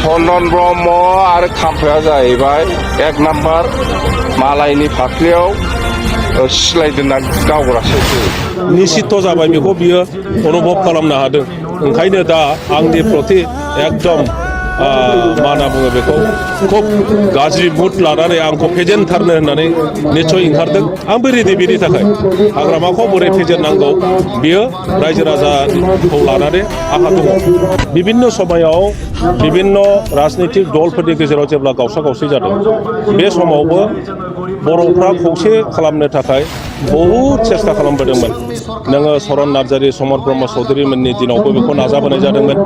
चन्दन ब्रह्म आरो खाम्फाया जाहैबाय 1 नाम्बार मालायनि फाफ्लियाव सिलाय दोनना गावग्रासो निश्चित जाबाय बेखौ बियो अनुभब खालामनो हादों ओंखायनो दा आंनि प्रति एकदम मा होनना बुङो बेखौ खुब गाज्रि मुड लानानै आंखौ फेजेनथारनो होननानै निस्सय ओंखारदों आंबो रेडि बेनि थाखाय हाग्रामाखौ बोरै फेजेननांगौ बियो रायजो राजाखौ लानानै आंहा दङ बिभिन्न समायाव बिभिन्न राजनितिक दलफोरनि गेजेराव जेब्ला गावसा गावसि जादों बे समावबो बर'फ्रा खौसे खालामनो थाखाय बहुद सेस्था खालामबोदोंमोन नोङो सरन नार्जारि समर ब्रह्म चौधुरिमोननि दिनावबो बेखौ नाजाबोनाय जादोंमोन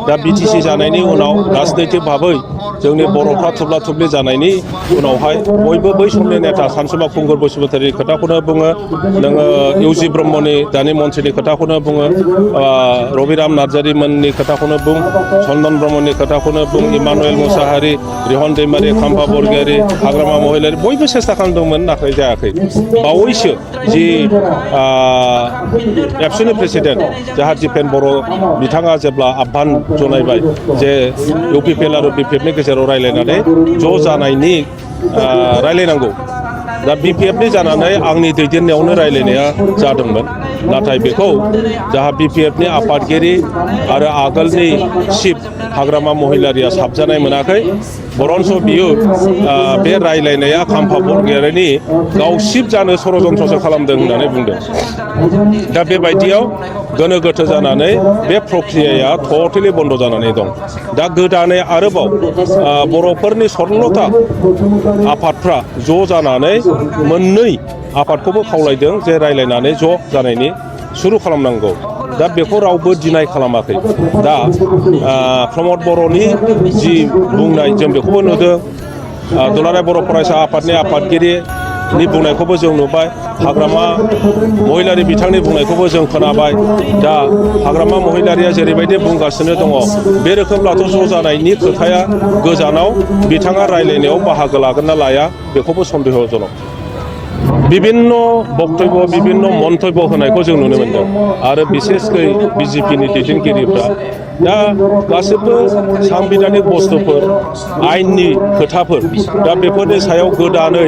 दा बिटिसि जानायनि उनाव राजनैतिक भाबै जोंनि बर'फ्रा थुब्ला थुब्लि जानायनि उनावहाय बयबो बै समनि नेता सानसुमा खुंगुर बसुमतारिनि खोथाखौनो बुङो नोङो इउजि ब्रह्मनि दानि मन्थ्रिनि खोथाखौनो बुङो रबिराम नार्जारिमोननि खोथाखौनो बुं चन्दन ब्रह्मनि खोथाखौनो बुं इमानुएल मुसाहारि रिहन दैमारि खाम्फा बरगयारि हाग्रामा महिलारि बयबो सेस्था खालामदोंमोन नाथाय जायाखै बावैसो जि एबसुनि प्रेसिडेन्ट जाहा दिपेन बर' बिथाङा जेब्ला आह्वान जनायबाय जे इउपिपिएल आरो बिपिएफनि गेजेराव रायलायनानै ज' जानायनि रायलायनांगौ दा बिपिएफनि जानानै आंनि दैदेननायावनो रायलायनाया जादोंमोन नाथाय बेखौ जाहा बिपिएफनि आफादगिरि आरो आगोलनि चिफ हाग्रामा महिलारिया साबजानाय मोनाखै बरन्स बियो बे रायलायनाया खाम्फा बरगयारिनि गावसिब जानो षड़यन्त्रसो खालामदों होननानै बुंदों दा बेबायदियाव गोनो गोथो जानानै बे प्रक्रियाया टटेलि बन्द जानानै दं दा गोदानै आरोबाव बर'फोरनि 16था आफादफ्रा ज' जानानै मोननै आफादखौबो खावलायदों जे रायलायनानै ज' जानायनि सुरु खालामनांगौ दा बेखौ रावबो डिनाय खालामाखै दा प्रमद बर'नि जि बुंनाय जों बेखौबो नुदों दुलाराय बर' फरायसा आफादनि आफादगिरिनि बुंनायखौबो जों नुबाय हाग्रामा महिलारि बिथांनि बुंनायखौबो जों खोनाबाय दा हाग्रामा महिलारिया जेरैबायदि बुंगासिनो दङ बे रोखोमब्लाथ' ज' जानायनि खोथाया गोजानाव बिथाङा रायलायनायाव बाहागो लागोन ना लाया बेखौबो सन्देहजनक विभिन्न बक्तव्य विभिन्न मन्तव्य होनायखौ जों नुनो मोनदों आरो बिसेसकै बिजेपिनि दैदेनगिरिफ्रा दा गासिबो सांबिधानिक बुस्थुफोर आयेननि खोथाफोर दा बेफोरनि सायाव गोदानै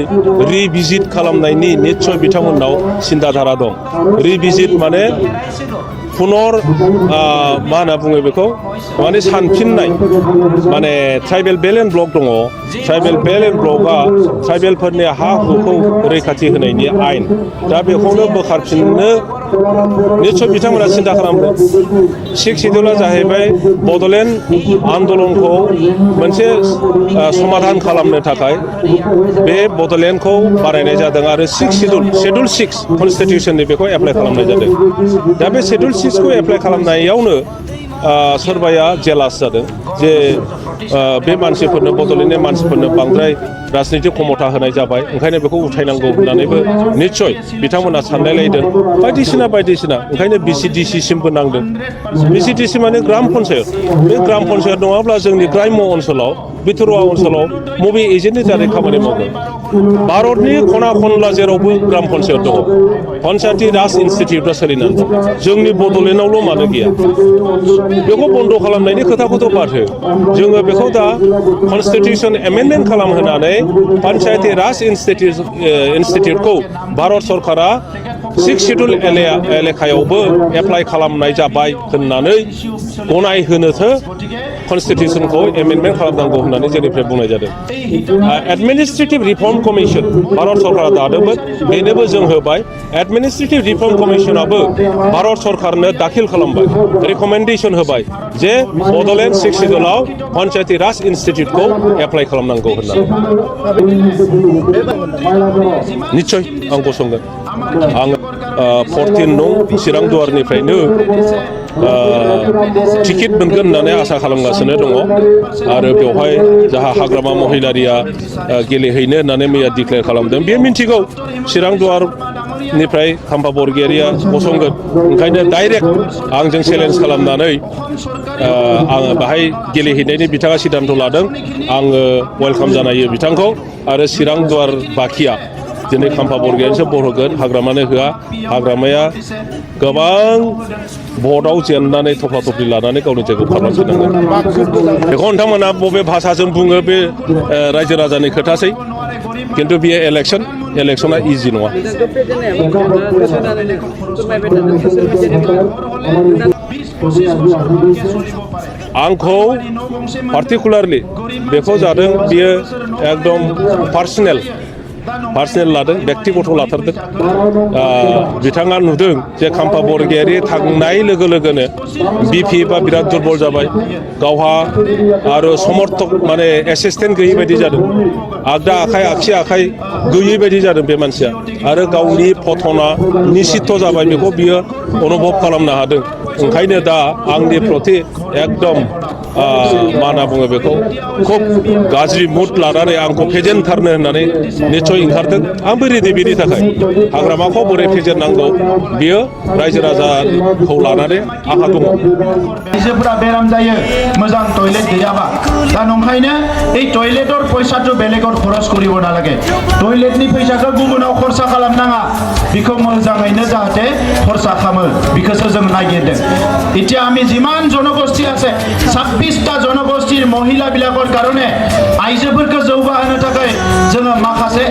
रिभिजिट खालामनायनि निस्सय बिथांमोननाव सिन्ताधारा दं रिभिजिट माने पुनर मा होनना बुङो बेखौ माने सानफिननाय माने ट्राइबेल बेल एन्ड ब्लक दङ ट्राइबेल बेल एन्ड ब्लकआ ट्राइबेलफोरनि हा हुखौ रैखाथि होनायनि आयेन दा बेखौनो बोखारफिननो निस्सय बिथांमोना सिन्था खालामदों 6 सिडिउला जाहैबाय बड'लेण्ड आन्दलनखौ मोनसे समाधान खालामनो थाखाय बे बड'लेण्डखौ बानायनाय जादों आरो 6 शेड्युल 6 कनस्टिटिउसननि बेखौ एप्लाइ खालामनाय जादों दा बे शेड्युल 6 खौ एप्लाइ खालामनायावनो सोरबाया जेलास जादों जे बे मानसिफोरनो बड'लेण्डनि मानसिफोरनो बांद्राय राजनितिक क्षमता होनाय जाबाय ओंखायनो बेखौ उथायनांगौ होननानैबो निस्सय बिथांमोना सानलायलायदों बायदिसिना ओंखायनो बिसिडिसि सिमबो नांदों बिसिडिसि माने ग्राम पन्सायत बे ग्राम पन्सायत नङाब्ला जोंनि ग्राम्य ओनसोलाव बिथोरवा ओनसोलाव मबे एजेन्टनि दारै खामानि मावगोन भारतनि खना खनला जेरावबो ग्राम पन्सायत दङ पन्सायती राज इनस्टिटिउटआ सोलिनानै दं जोंनि बड'लेण्डआवल' मानो गैया बेखौ बन्द खालामनायनि खोथाखौथ' बाथो जोङो बेखौ दा कनस्टिटिउसन एमेन्डमेन्ट खालामहोनानै पन्सायती राज इनस्टिटिउटखौ भारत सरकारा 6 सिडिउल एलेखायावबो एप्लाइ खालामनाय जाबाय होननानै गनाय होनोथो कनस्टिटिउसनखौ एमेन्डमेन्ट खालामनांगौ होननानै जोंनिफ्राय बुंनाय जादों एडमिनिस्ट्रेटिभ रिफर्म कमिसन भारत सरकारा दादोंमोन बेनोबो जों होबाय एडमिनिस्ट्रेटिभ रिफर्म कमिसनाबो भारत सरकारनो दाखिल खालामबाय रेकमेन्डेसन होबाय जे बड'लेण्ड 6 सिडिउलाव पन्सायती राज इनस्टिटिउटखौ एप्लाइ खालामनांगौ होननानै निस्सय आं गसंगोन आं 14 नं चिरां दुवारनिफ्रायनो टिकेट मोनगोन होननानै आसा खालामगासिनो दङ आरो बेवहाय जाहा हाग्रामा महिलारिया गेलेहैनो होननानै मैया डिक्लेयार खालामदों बे मिन्थिगौ चिरां दुवारनिफ्राय खाम्फा बरगयारिया गसंगोन ओंखायनो डाइरेक्ट आंजों चेलेन्ज खालामनानै आङो बाहाय गेलेहैनायनि बिथाङा सिद्धान्त लादों आङो वेलकाम जानायो बिथांखौ आरो चिरां दुवार बाखिया दिनै खाम्फा बरगयासो बर होगोन हाग्रामानो होआ हाग्रामाया गोबां भटआव जेननानै थफ्ला थफ्लि लानानै गावनि जायगायाव खालामफैनांगोन बेखौ नोंथांमोना बबे भाषाजों बुङो बे रायजो राजानि खोथासै खिन्थु बेयो इलेक्सना इजि नङा आंखौ पार्टिकुलारलि बेखौ जादों बियो एकदम पार्सनेल लादों बेक्तिगत लाथारदों बिथाङा नुदों जे खाम्फा बरगयारि थांनाय लोगो लोगोनो बिपि बा बिराद दुरबल जाबाय गावहा आरो समर्थक माने एसिस्टेन्ट गैयै बायदि जादों आगदा आखाइ आगसि आखाइ गैयै बायदि जादों बे मानसिया आरो गावनि पथना निश्चित जाबाय बेखौ बियो अनुभब खालामनो हादों ओंखायनो दा आंनि प्रति एकदम मा होनना बुङो बेखौ खुब गाज्रि मुड लानानै आंखौ फेजेनथारनो होननानै निस्सय ओंखारदों आंबो रेडि बेनि थाखाय हाग्रामाखौ बोरै फेजेननांगौ बियो रायजो राजाखौ लानानै आंहा दङ आइजोफोरा बेराम जायो मोजां टयलेट गैयाबा दा नंखायनो এই টয়লেটৰ পইচাটো বেলেগত খৰচ কৰিব নালাগে টয়লেটनि फैसाखौ गुबुनाव खरसा खालामनाङा बेखौ मोजाङैनो जाहाथे खरसा खालामो बेखौसो जों नागिरदों এতিয়া আমি যিমান জনগোষ্ঠী আছে 26টা জনগোষ্ঠীৰ মহিলাবিলাকৰ কাৰণে আইজোफोरखौ जौगाहोनो थाखाय जोङो माखासे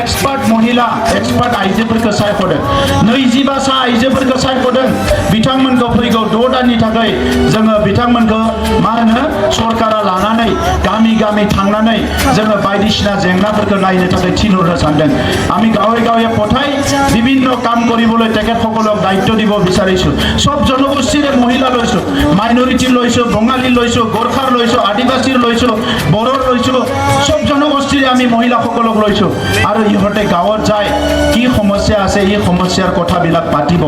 एक्सपार्ट महिला एक्सपार्ट आइजोफोरखौ सायख'दों 25सा आइजोफोरखौ सायख'दों बिथांमोनखौ फैगौ 6 दाननि थाखाय जोङो बिथांमोनखौ मा होनो सरकारा लानानै गामि थांनानै जोङो बायदिसिना जेंनाफोरखौ नायनो थाखाय थिनहरनो सानदों আমি গাঁৱে পঠাই বিভিন্ন কাম কৰিবলৈ তেখেতসকলক দায়িত্ব দিব বিচাৰিছো সব জনগোষ্ঠীৰে মহিলা লৈছো মাইনৰিটি লৈছো বঙালী লৈছো গোৰ্খাৰ লৈছো আদিবাসীৰ লৈছো বড়োৰ লৈছো সব জনগোষ্ঠীৰে আমি মহিলাসকলক লৈছো আৰু ইহঁতে গাঁৱত যায় কি সমস্যা আছে এই সমস্যাৰ কথাবিলাক পাতিব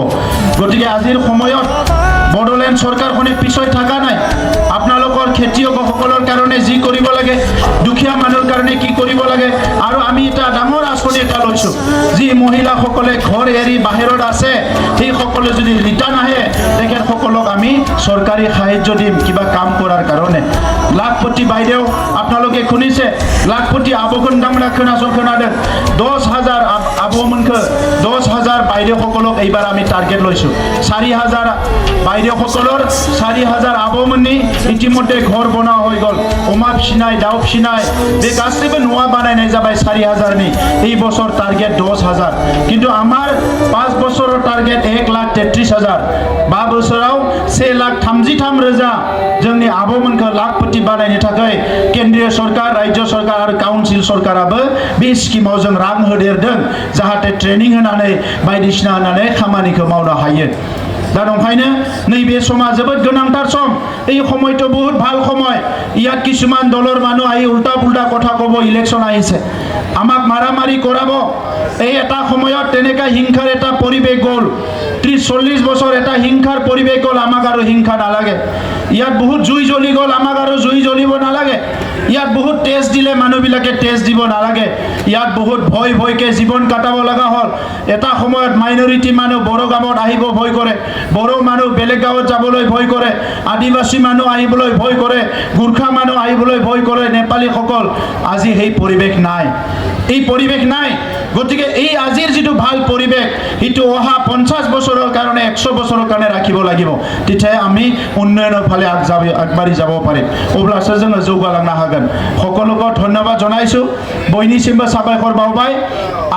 গতিকে আজিৰ সময়ত বড়োলেণ্ড চৰকাৰখনে পিছই থকা নাই আপোনালোকৰ খেতিয়কসকলৰ কাৰণে যি কৰিব লাগে দুখীয়া মানুহৰ কাৰণে কি কৰিব লাগে আৰু আমি এটা ডাঙৰ আঁচনি এটা লৈছো যি মহিলাসকলে ঘৰ এৰি বাহিৰত আছে সেই সকলে যদি ৰিটাৰ্ণ আহে তেখেতসকলক আমি চৰকাৰী সাহায্য দিম কিবা কাম কৰাৰ কাৰণে লাখপতি বাইদেউ আপোনালোকে শুনিছে লাখপতি আবখন দামৰা खोनादों 10,000 আবমনখো 10,000 বাইদেউসকলক এইবাৰ আমি টাৰ্গেট লৈছো 4,000 বাইদেউসকলৰ 4,000 আবমননি ইতিমধ্যে ঘৰ বনোৱা হৈ গল অমা ফিনাই দাও ফিনাই বे गासिबो न'आ बानायनाय जाबाय 4,000 नि এই বছর টার্গেট 10,000 কিন্তু আমার 5 বছরের টার্গেট 1,33,000 5 বছরাव 1,33,000 जोंनि आबमोनखौ लाखपति बानायनो थाखाय केन्द्रीय सरकार राज्य सरकार आरो काउन्सिल सरकाराबो बे स्किमाव जों रां होदेरदों जाहाथे ट्रेनिं होनानै बायदिसिना होनानै खामानिखौ मावनो हायो दा नंखायनो नैबे समा जोबोद गोनांथार सम এই সময়টো বহুত ভাল সময় ইয়াত কিছুমান দলৰ মানুহ আহি উল্টা পুল্টা কথা ক'ব ইলেকশ্যন আহিছে আমাক মাৰামাৰি কৰাব এই এটা সময়ত তেনেকা হিংসাৰ এটা পৰিৱেশ গ'ল 30-40 বছৰ এটা হিংসাৰ পৰিৱেশ গ'ল আমাক আৰু হিংসা নালাগে ইয়াত বহুত জুই জ্বলি গ'ল আমাক আৰু জুই জ্বলিব নালাগে ইয়াত বহুত টেষ্ট দিলে মানুহবিলাকে টেষ্ট দিব নালাগে ইয়াত বহুত ভয়কে জীৱন কাটাব লগা হ'ল এটা সময়ত মাইনৰিটি মানুহ বড়ো গাঁৱত আহিব ভয় কৰে বড়ো মানুহ বেলেগ গাঁৱত যাবলৈ ভয় কৰে আদিবাসী মানুহ আহিবলৈ ভয় কৰে গোৰ্খা মানুহ আহিবলৈ ভয় কৰে নেপালীসকল আজি সেই পৰিৱেশ নাই এই পৰিৱেশ নাই গতিকে এই আজিৰ যেটো ভাল পৰিৱেশ ইটো অহা 50 বছৰৰ কাৰণে 100 বছৰৰ কাৰণে ৰাখিব লাগিব তেতিয়া আমি উন্নয়নৰ ফালে আগবাঢ়ি যাব পাৰিম অবলাসে जोङो जौगालांनो हागोन সকলোকে ধন্যবাদ জনাইছো বৈনিसिमबो সাবায়খৰ বাউবাই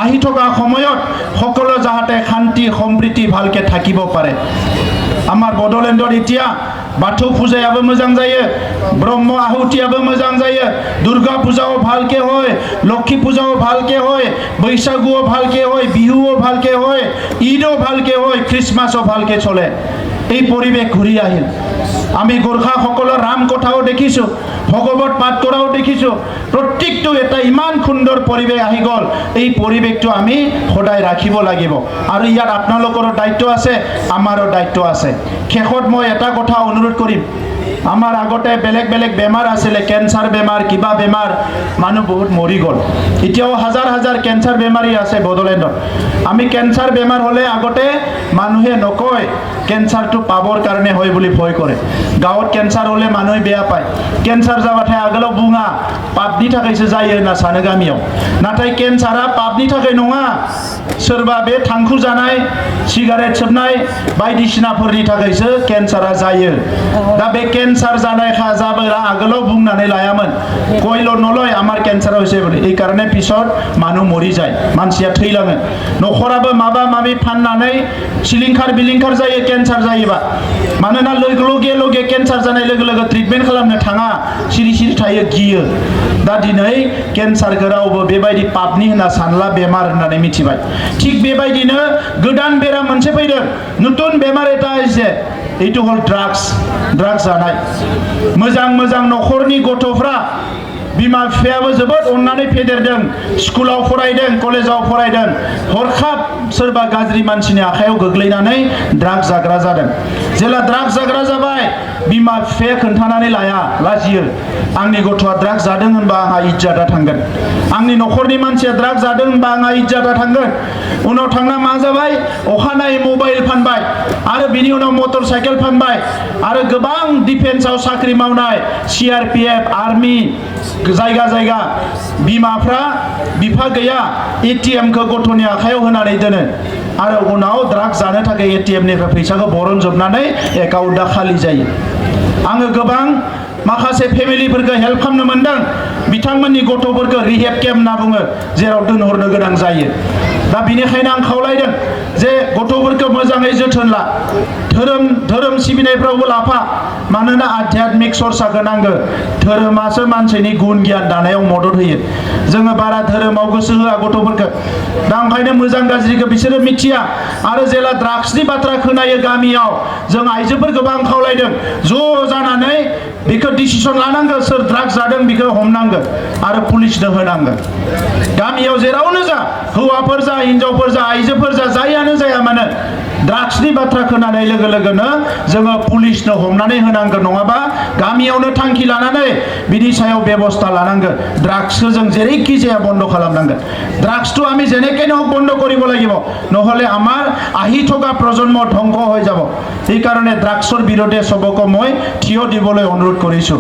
আহি থকা সময়ত সকলো যাহাতে শান্তি সম্প্ৰীতি ভালকে থাকিব পাৰে আমাৰ বড়োলেণ্ডৰ এতিয়া बाथौ फुजायाबो मोजां जायो ब्रह्म आहुतियाबो मोजां जायो दुर्गा पूजाओ भालके होय लक्ष्मी पूजाओ भालके होय बैसागुओ भालके होय बिहुओ भालके होय ईदो भालके होय क्रिसमासो भालके चले এই পৰিৱেশ ঘূৰি আহিল আমি গোৰ্খা সকলৰ ৰাম কথাও দেখিছো ভগৱত পাঠ কৰাও দেখিছো প্ৰত্যেকটো এটা ইমান সুন্দৰ পৰিৱেশ আহি গল এই পৰিৱেশটো আমি সদায় ৰাখিব লাগিব আৰু ইয়াত আপোনালোকৰ দায়িত্ব আছে আমাৰো দায়িত্ব আছে শেষত মই এটা কথা অনুৰোধ কৰিম আমাৰ আগতে বেলেগ বেলেগ বেমাৰ আছিলে কেঞ্চাৰ বেমাৰ কিবা বেমাৰ মানুহ বহুত মৰি গ'ল এতিয়াও হাজাৰ হাজাৰ কেঞ্চাৰ বেমাৰী আছে বড়োলেণ্ডত আমি কেঞ্চাৰ বেমাৰ হ'লে আগতে মানুহে নকয় কেঞ্চাৰটো পাবৰ কাৰণে হয় বুলি ভয় কৰে গাঁৱত কেঞ্চাৰ হ'লে মানুহে বেয়া পায় কেঞ্চাৰ যাবাथাय আগলাव বুङা পাপनि थाखायसो जायो होनना सानो गामियाव नाथाय केन्सारा पापनि थाखाय नङा सोरबा बे थांखु जानाय सिगारेट सोबनाय बायदिसिनाफोरनि थाखायसो केन्सारा जायो दा बे केन्सार जानाय जाबोला आगोलाव बुंनानै लायामोन कयल नलय आमार केन्सार হৈছে বুলি এই কাৰণে পিছত মানুহ মৰি যায় मानसिया थैलाङो नखराबो माबा माबि फाननानै सिलिंखार बिलिंखार जायो केन्सार जायोबा मानोना लगे लगे केन्सार जानाय लोगो लोगो ट्रिटमेन्ट खालामनो थाङा सिरि सिरि थायो गियो दा दिनै केन्सारखौ रावबो बेबायदि पापनि होनना सानला बेमार होननानै मिथिबाय थिग बेबायदिनो गोदान बेराम मोनसे फैदों नতুन बेमार এটা आइছে এইটো হল ड्राग्स जानाय मोजां मोजां नखरनि गथ'फ्रा बिमा बिफायाबो जोबोद अननानै फेदेरदों स्कुलाव फरायदों कलेजाव फरायदों हरखाब सोरबा गाज्रि मानसिनि आखायाव गोग्लैनानै ड्राग्स जाग्रा जादों जेला ड्राग्स जाग्रा जाबाय बिमा बिफाया खोन्थानानै लाया लाजियो आंनि गथ'आ ड्राग्स जादों होनबा आंहा इज्जता थांगोन आंनि नखरनि मानसिया ड्राग्स जादों होनबा आंहा इज्जता थांगोन उनाव थांना मा जाबाय अखानायै मबाइल फानबाय आरो बिनि उनाव मटर साइकेल फानबाय आरो गोबां डिफेन्सआव साख्रि मावनाय CRPF आर्मी जायगा जायगा बिमाफ्रा बिफा गैया ATM खौ गथ'नि आखायाव होनानै दोनो आरो उनाव ड्राग्स जानो थाखाय ATM निफ्राय फैसाखौ बरनजोबनानै एकाउन्टआ खालि जायो आङो गोबां माखासे फेमिलिफोरखौ हेल्प खालामनो मोनदों बिथांमोननि गथ'फोरखौ रिहेब केम्प होनना बुङो जेराव दोनहरनो गोनां जायो दा बिनिखायनो आं खावलायदों जे गथ'फोरखौ मोजाङै जोथोन ला धोरोम सिबिनायफ्रावबो लाफा मानोना आध्यात्मिक सरसाखौ नांगौ धोरोमासो मानसिनि गुन गियान दानायाव मदद होयो जोङो बारा धोरोमाव गोसो होआ गथ'फोरखौ दा ओंखायनो मोजां गाज्रिखौ बिसोरो मिथिया आरो जेला ड्राग्सनि बाथ्रा खोनायो गामियाव जों आइजोफोरखौबो आं खावलायदों ज' जानानै बेखौ डिसिसन लानांगौ सोर ड्राग्स जादों बेखौ हमनांगौ आरो पुलिसनो होनांगौ गामियाव जेरावनो जा हौवाफोर जा हिनजावफोर जा आइजोफोर जा जायानो जाया मानो ड्राग्सनि बाथ्रा खोनानाय लोगो लोगोनो जोङो पुलिसनो हमनानै होनांगोन नङाबा गामियावनो थांखि लानानै बिनि सायाव बेबस्था लानांगोन ड्राग्सखौ जों जेरैखि जाया बन्द खालामनांगोन ड्राग्सটো আমি যেনেকৈ নহওক বন্ধ কৰিব লাগিব নহলে আমাৰ আহি থকা প্ৰজন্ম ধ্বংস হৈ যাব এই কাৰণে ड्राग्सৰ বিৰুদ্ধে সবকে মই থিয় দিবলৈ অনুৰোধ কৰিছো